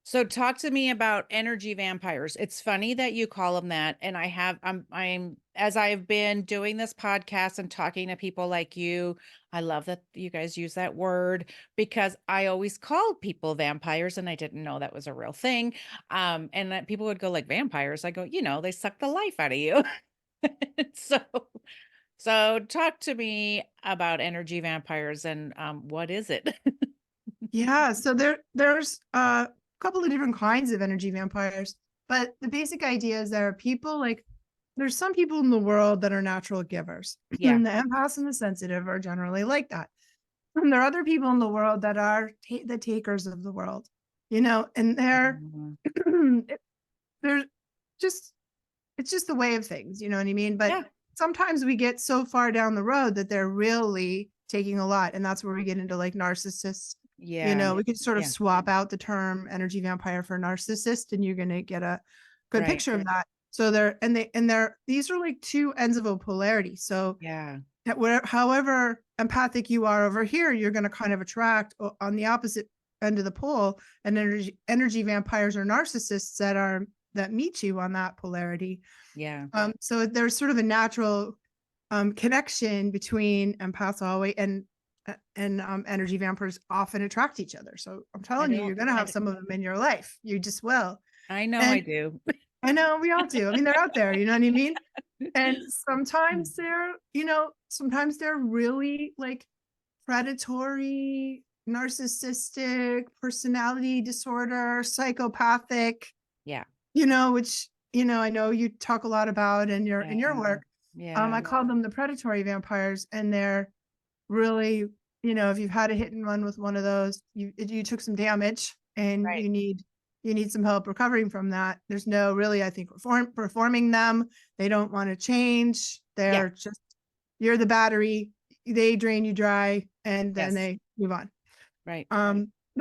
So talk to me about energy vampires. It's funny that you call them that. And I'm as I've been doing this podcast and talking to people like you, I love that you guys use that word because I always called people vampires and I didn't know that was a real thing. And that people would go like vampires. I go, they suck the life out of you. So, so talk to me about energy vampires and what is it? Yeah, so there's a couple of different kinds of energy vampires, but the basic idea is there are people like there's some people in the world that are natural givers. Yeah. And the empaths and the sensitive are generally like that. And there are other people in the world that are the takers of the world, and Mhm. they're just it's just the way of things, you know what I mean? But Yeah. sometimes we get so far down the road that they're really taking a lot. And that's where we get into like narcissists. Yeah. We could sort of Yeah. swap out the term energy vampire for narcissist, and you're going to get a good Right. picture of that. So these are like two ends of a polarity. So Yeah. however empathic you are over here, you're going to kind of attract on the opposite end of the pole, and energy vampires or narcissists that meet you on that polarity. Yeah. So there's sort of a natural connection between empaths always and energy vampires often attract each other. So I'm I telling you, don't you're going to I have d some of them in your life. You just will. I know I And do. I know we all do. I mean, they're out there, you know what I mean? And Mm. sometimes they're really like predatory, narcissistic, personality disorder, psychopathic, Yeah. which, I know you talk a lot about in your Yeah. work. I Yeah. call them the predatory vampires, and they're really, if you've had a hit and run with one of those, you took some damage and Right. you need some help recovering from that. There's no really, I think, performing them. They don't want to change. Yeah. They're just you're the battery. They drain you dry, and then Yes. they move on. Right.